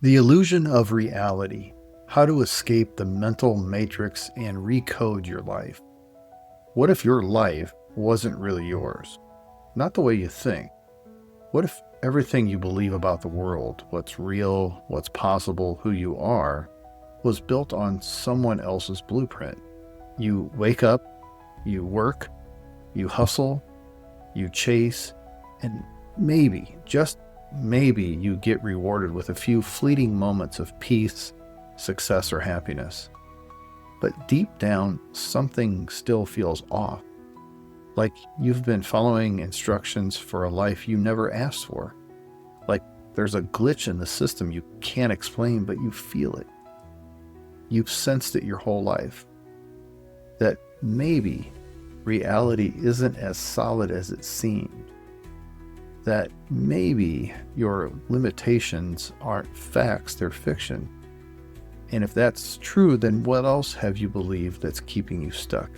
The illusion of reality. How to escape the mental matrix and recode your life. What if your life wasn't really yours? Not the way you think. What if everything you believe about the world, what's real, what's possible, who you are, was built on someone else's blueprint? You wake up, you work, you hustle, you chase, and maybe, just maybe, you get rewarded with a few fleeting moments of peace, success, or happiness. But deep down, something still feels off. Like you've been following instructions for a life you never asked for. Like there's a glitch in the system you can't explain, but you feel it. You've sensed it your whole life. That maybe reality isn't as solid as it seemed. That maybe your limitations aren't facts, they're fiction. And if that's true, then what else have you believed that's keeping you stuck?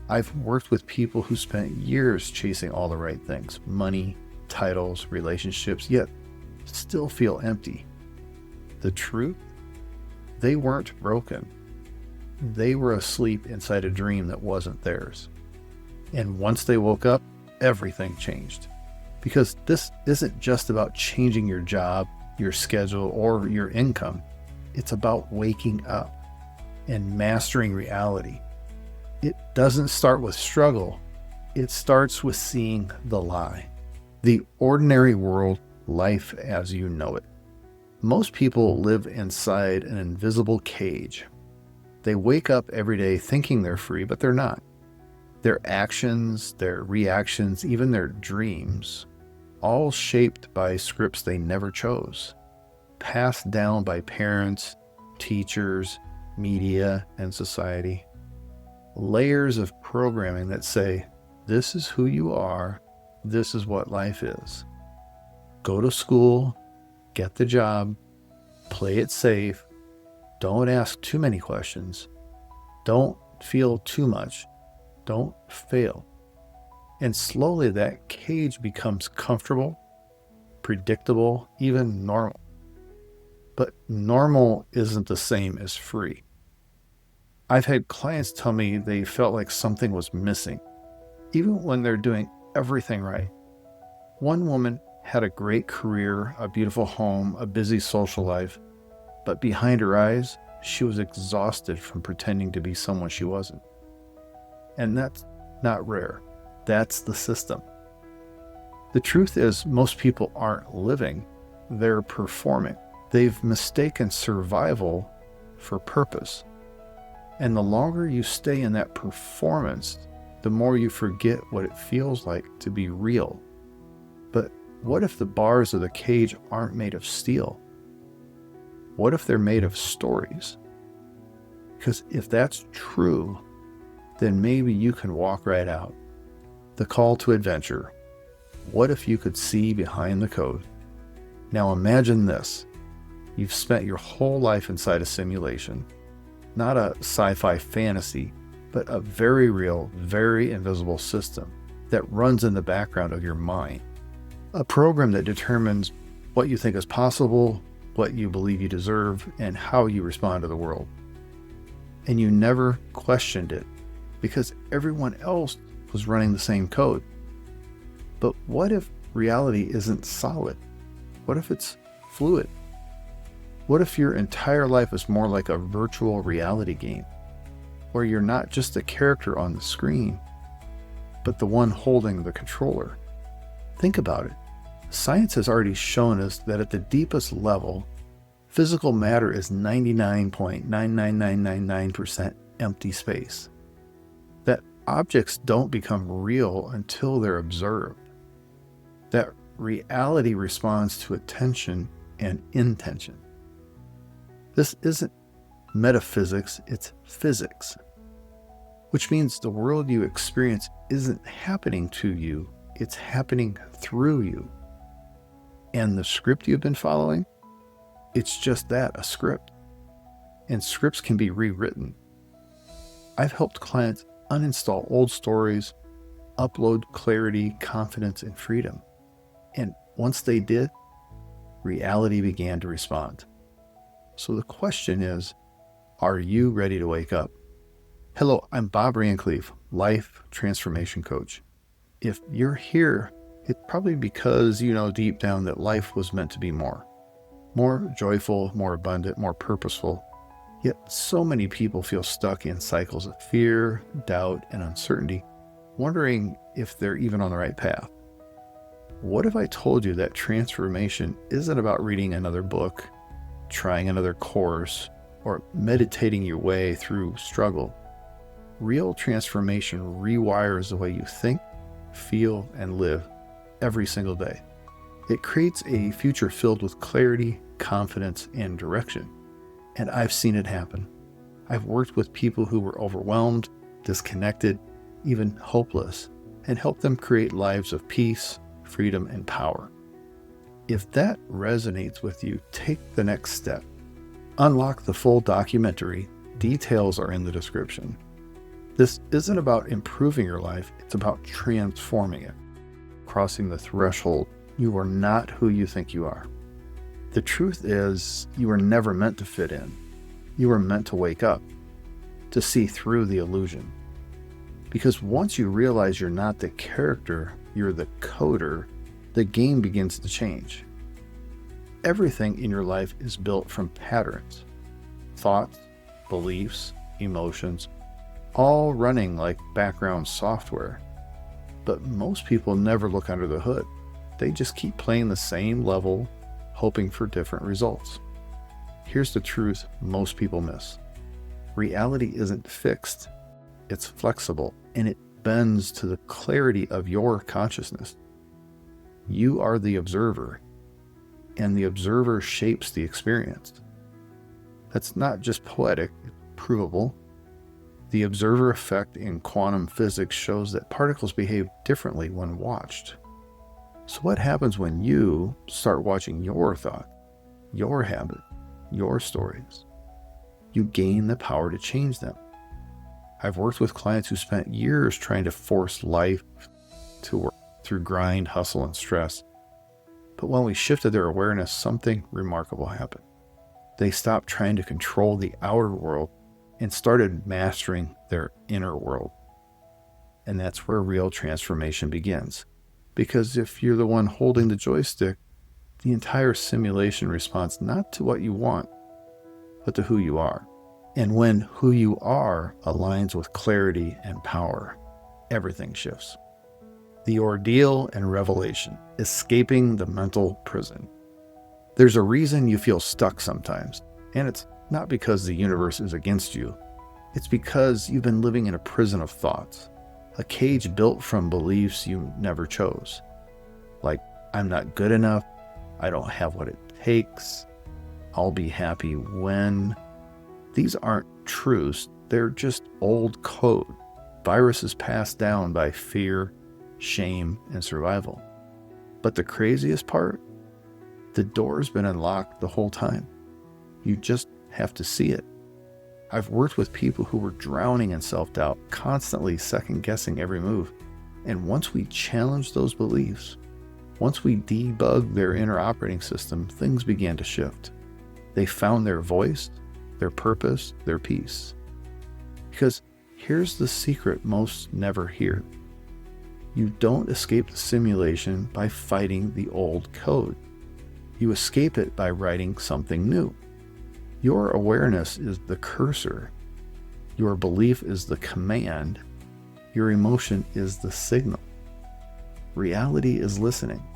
I've worked with people who spent years chasing all the right things, money, titles, relationships, yet still feel empty. The truth? They weren't broken. They were asleep inside a dream that wasn't theirs. And once they woke up, everything changed. Because this isn't just about changing your job, your schedule, or your income. It's about waking up and mastering reality. It doesn't start with struggle. It starts with seeing the lie. The ordinary world, life as you know it. Most people live inside an invisible cage. They wake up every day thinking they're free, but they're not. Their actions, their reactions, even their dreams, all shaped by scripts they never chose, passed down by parents, teachers, media, and society. Layers of programming that say, this is who you are, this is what life is. Go to school, get the job, play it safe, don't ask too many questions, don't feel too much, don't fail. And slowly that cage becomes comfortable, predictable, even normal. But normal isn't the same as free. I've had clients tell me they felt like something was missing, even when they're doing everything right. One woman had a great career, a beautiful home, a busy social life, but behind her eyes, she was exhausted from pretending to be someone she wasn't. And that's not rare. That's the system. The truth is, most people aren't living, they're performing. They've mistaken survival for purpose. And the longer you stay in that performance, the more you forget what it feels like to be real. But what if the bars of the cage aren't made of steel? What if they're made of stories? Because if that's true, then maybe you can walk right out. The call to adventure. What if you could see behind the code? Now imagine this. You've spent your whole life inside a simulation. Not a sci-fi fantasy, but a very real, very invisible system that runs in the background of your mind. A program that determines what you think is possible, what you believe you deserve, and how you respond to the world. And you never questioned it because everyone else was running the same code. But what if reality isn't solid? What if it's fluid? What if your entire life is more like a virtual reality game, where you're not just a character on the screen, but the one holding the controller? Think about it. Science has already shown us that at the deepest level, physical matter is 99.99999% empty space. That objects don't become real until they're observed. That reality responds to attention and intention. This isn't metaphysics, it's physics. Which means the world you experience isn't happening to you, it's happening through you. And the script you've been following? It's just that, a script. And scripts can be rewritten. I've helped clients uninstall old stories, upload clarity, confidence, and freedom. And once they did, reality began to respond. So the question is, are you ready to wake up? Hello, I'm Bob Randklev, Life Transformation Coach. If you're here, it's probably because you know deep down that life was meant to be more joyful, more abundant, more purposeful. Yet so many people feel stuck in cycles of fear, doubt, and uncertainty, wondering if they're even on the right path. What if I told you that transformation isn't about reading another book, trying another course, or meditating your way through struggle? Real transformation rewires the way you think, feel, and live every single day. It creates a future filled with clarity, confidence, and direction. And I've seen it happen. I've worked with people who were overwhelmed, disconnected, even hopeless, and helped them create lives of peace, freedom, and power. If that resonates with you, take the next step. Unlock the full documentary. Details are in the description. This isn't about improving your life, it's about transforming it. Crossing the threshold, you are not who you think you are. The truth is, you were never meant to fit in. You were meant to wake up, to see through the illusion. Because once you realize you're not the character, you're the coder, the game begins to change. Everything in your life is built from patterns, thoughts, beliefs, emotions, all running like background software. But most people never look under the hood. They just keep playing the same level, hoping for different results. Here's the truth most people miss. Reality isn't fixed, it's flexible, and it bends to the clarity of your consciousness. You are the observer, and the observer shapes the experience. That's not just poetic, it's provable. The observer effect in quantum physics shows that particles behave differently when watched. So what happens when you start watching your thoughts, your habits, your stories? You gain the power to change them. I've worked with clients who spent years trying to force life to work through grind, hustle, and stress. But when we shifted their awareness, something remarkable happened. They stopped trying to control the outer world and started mastering their inner world. And that's where real transformation begins. Because if you're the one holding the joystick, the entire simulation responds not to what you want, but to who you are. And when who you are aligns with clarity and power, everything shifts. The ordeal and revelation, escaping the mental prison. There's a reason you feel stuck sometimes, and it's not because the universe is against you. It's because you've been living in a prison of thoughts, a cage built from beliefs you never chose. Like, I'm not good enough, I don't have what it takes, I'll be happy when. These aren't truths, they're just old code, viruses passed down by fear, shame, and survival. But the craziest part? The door's been unlocked the whole time. You just have to see it. I've worked with people who were drowning in self-doubt, constantly second-guessing every move. And once we challenged those beliefs, once we debugged their inner operating system, things began to shift. They found their voice, their purpose, their peace. Because here's the secret most never hear. You don't escape the simulation by fighting the old code. You escape it by writing something new. Your awareness is the cursor. Your belief is the command. Your emotion is the signal. Reality is listening.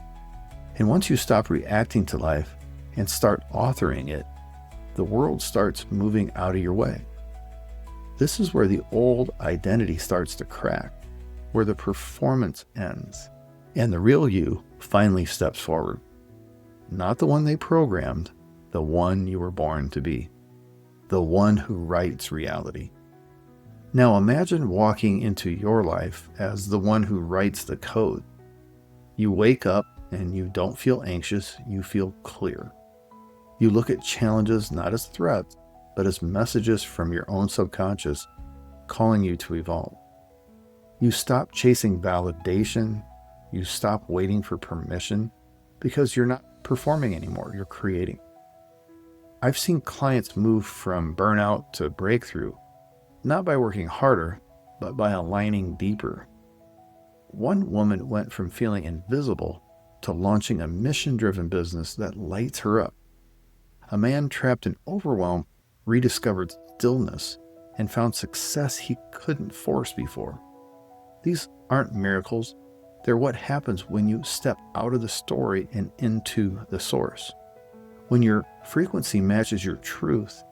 And once you stop reacting to life and start authoring it, the world starts moving out of your way. This is where the old identity starts to crack, where the performance ends, and the real you finally steps forward. Not the one they programmed, the one you were born to be, the one who writes reality. Now imagine walking into your life as the one who writes the code. You wake up and you don't feel anxious, you feel clear. You look at challenges not as threats, but as messages from your own subconscious calling you to evolve. You stop chasing validation, you stop waiting for permission, because you're not performing anymore, you're creating. I've seen clients move from burnout to breakthrough, not by working harder, but by aligning deeper. One woman went from feeling invisible to launching a mission-driven business that lights her up. A man trapped in overwhelm rediscovered stillness and found success he couldn't force before. These aren't miracles. They're what happens when you step out of the story and into the source. When your frequency matches your truth,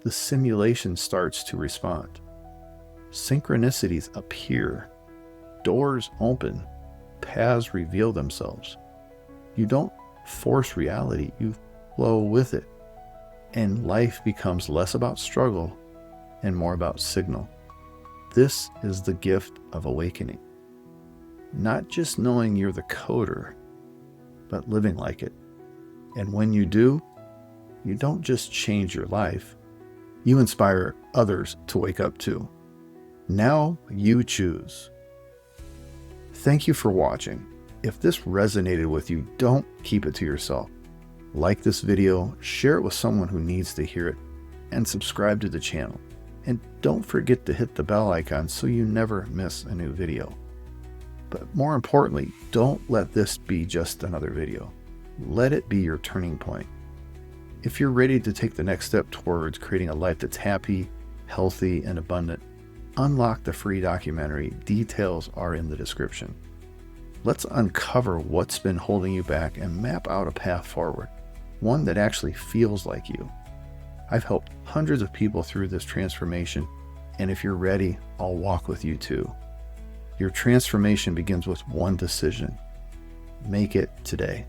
the simulation starts to respond. Synchronicities appear, doors open, paths reveal themselves. You don't force reality, you flow with it. And life becomes less about struggle and more about signal. This is the gift of awakening. Not just knowing you're the coder, but living like it. And when you do, you don't just change your life, you inspire others to wake up too. Now you choose. Thank you for watching. If this resonated with you, don't keep it to yourself. Like this video, share it with someone who needs to hear it, and subscribe to the channel. And don't forget to hit the bell icon so you never miss a new video. But more importantly, don't let this be just another video. Let it be your turning point. If you're ready to take the next step towards creating a life that's happy, healthy, and abundant, unlock the free documentary. Details are in the description. Let's uncover what's been holding you back and map out a path forward, one that actually feels like you. I've helped hundreds of people through this transformation, and if you're ready, I'll walk with you too. Your transformation begins with one decision. Make it today.